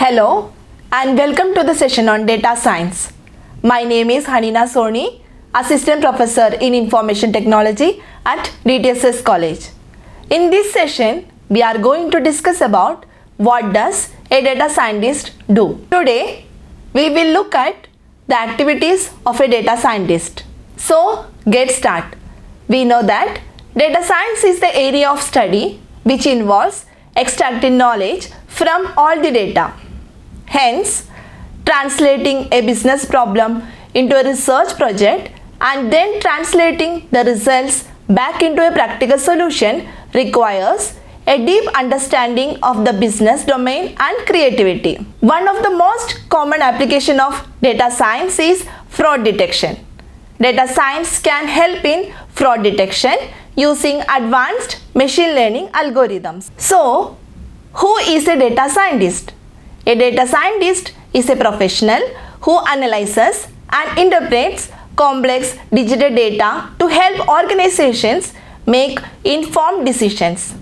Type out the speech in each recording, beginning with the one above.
Hello and welcome to the session on data science. My name is Haneena Soney, Assistant Professor in Information Technology at dtss College. In this session, we are going to discuss about what does a data scientist do. Today, we will look at the activities of a data scientist. So, get started. We know that data science is the area of study which involves extracting knowledge from all the data. Hence, translating a business problem into a research project and then translating the results back into a practical solution requires a deep understanding of the business domain and creativity. One of the most common application of data science is fraud detection. Data science can help in fraud detection using advanced machine learning algorithms. So, who is a data scientist? A data scientist is a professional who analyzes and interprets complex digital data to help organizations make informed decisions.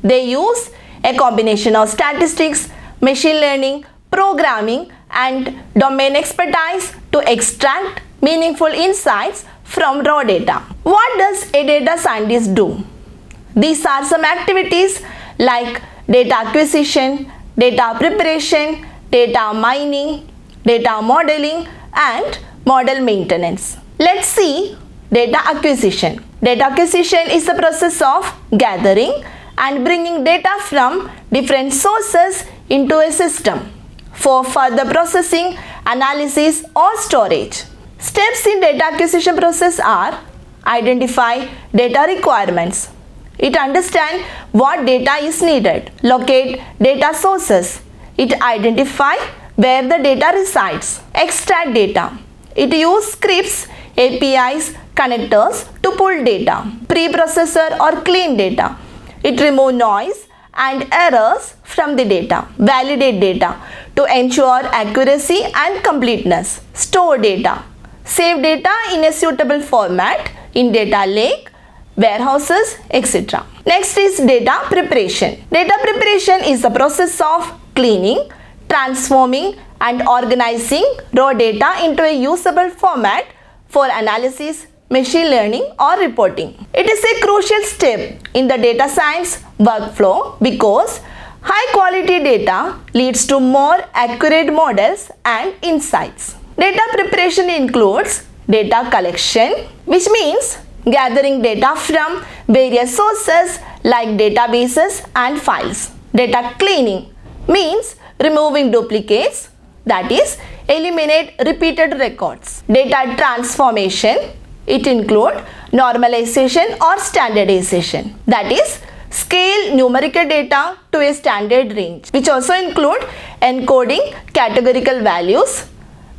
They use a combination of statistics, machine learning, programming, and domain expertise to extract meaningful insights from raw data. What does a data scientist do? These are some activities like data acquisition, data preparation, data mining, data modeling, and model maintenance. Let's see data acquisition. Data acquisition is the process of gathering and bringing data from different sources into a system for further processing, analysis, or storage. Steps in data acquisition process are: identify data requirements. It understands what data is needed. Locate data sources. It identifies where the data resides. Extract data. It uses scripts, APIs, connectors to pull data. Preprocessor or clean data. It removes noise and errors from the data. Validate data to ensure accuracy and completeness. Store data. Save data in a suitable format in data lake, warehouses, etc. Next is data preparation. Data preparation is the process of cleaning, transforming, and organizing raw data into a usable format for analysis, machine learning, or reporting. It is a crucial step in the data science workflow because high quality data leads to more accurate models and insights. Data preparation includes data collection, which means gathering data from various sources like databases and files. Data cleaning means removing duplicates, that is, eliminate repeated records. Data transformation, it includes normalization or standardization, that is, scale numerical data to a standard range, which also include encoding categorical values,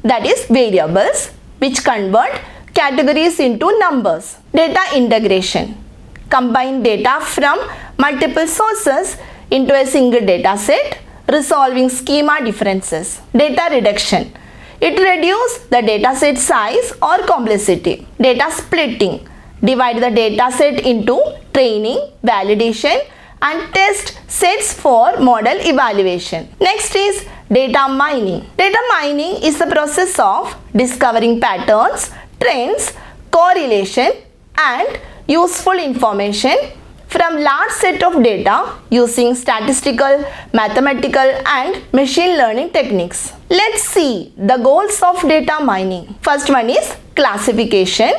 that is, variables, which convert categories into numbers. Data integration, combine data from multiple sources into a single data set, resolving schema differences. Data reduction, it reduces the data set size or complexity. Data splitting, divide the data set into training, validation, and test sets for model evaluation. Next is data mining. Data mining is the process of discovering patterns, trends, correlation, and useful information from large set of data using statistical, mathematical, and machine learning techniques. Let's see the goals of data mining. First one is classification.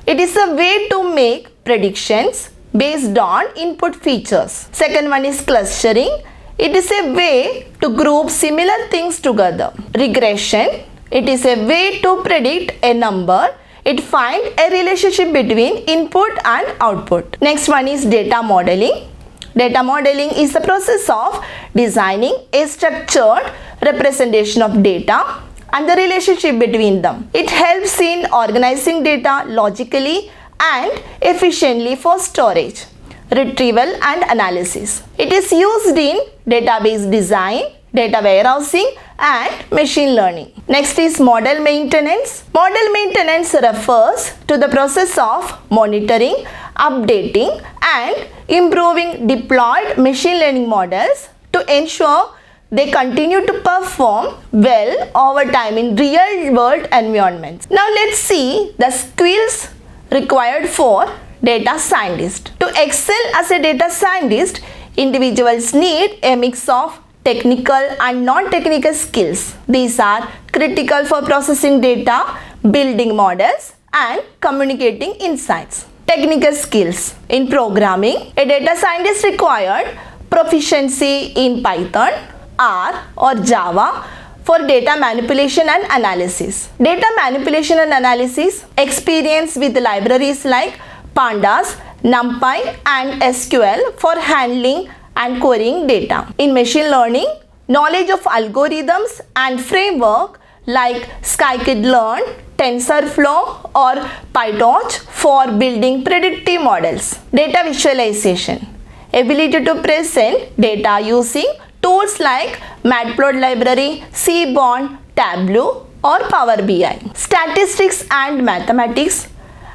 It is a way to make predictions based on input features. Second one is clustering. It is a way to group similar things together. Regression. It is a way to predict a number. It finds a relationship between input and output. Next one is data modeling. Data modeling is the process of designing a structured representation of data and the relationship between them. It helps in organizing data logically and efficiently for storage, retrieval, and analysis. It is used in database design, data warehousing, and machine learning. Next is model maintenance. Model maintenance refers to the process of monitoring, updating, and improving deployed machine learning models to ensure they continue to perform well over time in real world environments. Now let's see the skills required for data scientist. To excel as a data scientist, individuals need a mix of technical and non-technical skills. These are critical for processing data, building models, and communicating insights. Technical skills. In programming, a data scientist required proficiency in Python, R, or Java for data manipulation and analysis. Data manipulation and analysis, experience with libraries like Pandas, NumPy, and SQL for handling and querying data. In machine learning, knowledge of algorithms and framework like scikit-learn, TensorFlow, or PyTorch for building predictive models. Data visualization, ability to present data using tools like Matplotlib library, Seaborn, Tableau, or Power BI. Statistics and mathematics,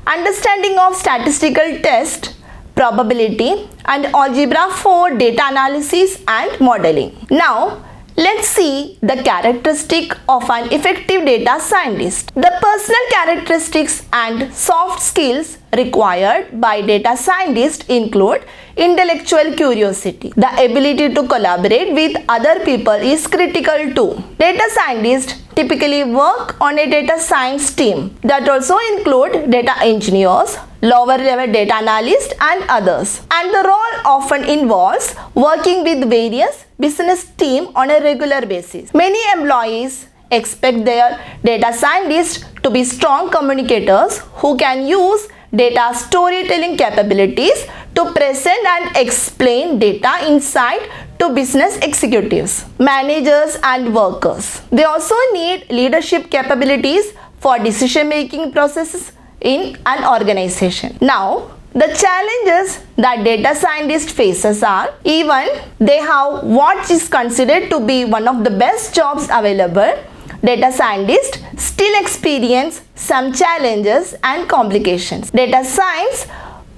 understanding of statistical test, probability, and algebra for data analysis and modeling. Now, let's see the characteristic of an effective data scientist. The personal characteristics and soft skills required by data scientists include intellectual curiosity. The ability to collaborate with other people is critical too. Data scientists typically work on a data science team that also include data engineers, lower level data analysts, and others. And the role often involves working with various business teams on a regular basis. Many employees expect their data scientists to be strong communicators who can use data storytelling capabilities to present and explain data insight to business executives, managers, and workers. They also need leadership capabilities for decision-making processes in an organization. Now, the challenges that data scientist faces are, even they have what is considered to be one of the best jobs available, data scientists still experience some challenges and complications. Data science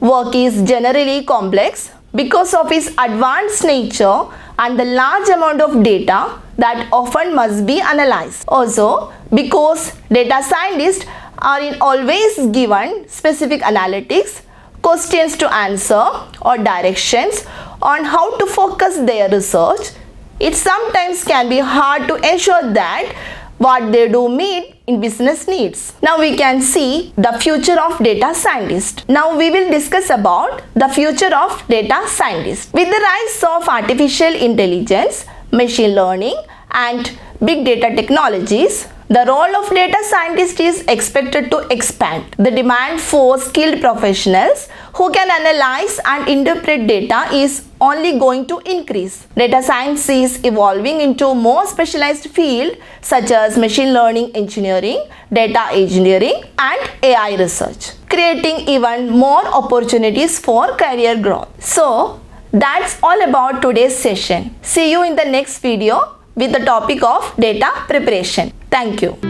work is generally complex because of its advanced nature and the large amount of data that often must be analyzed. Also, because data scientists are always given specific analytics, questions to answer, or directions on how to focus their research, it sometimes can be hard to ensure that what they do meet in business needs. Now we can see the future of data scientist. Now we will discuss about the future of data scientist. With the rise of artificial intelligence, machine learning, and big data technologies, the role of data scientist is expected to expand. The demand for skilled professionals who can analyze and interpret data is only going to increase. Data science is evolving into more specialized fields such as machine learning engineering, data engineering, and AI research, creating even more opportunities for career growth. So, that's all about today's session. See you in the next video with the topic of data preparation. Thank you.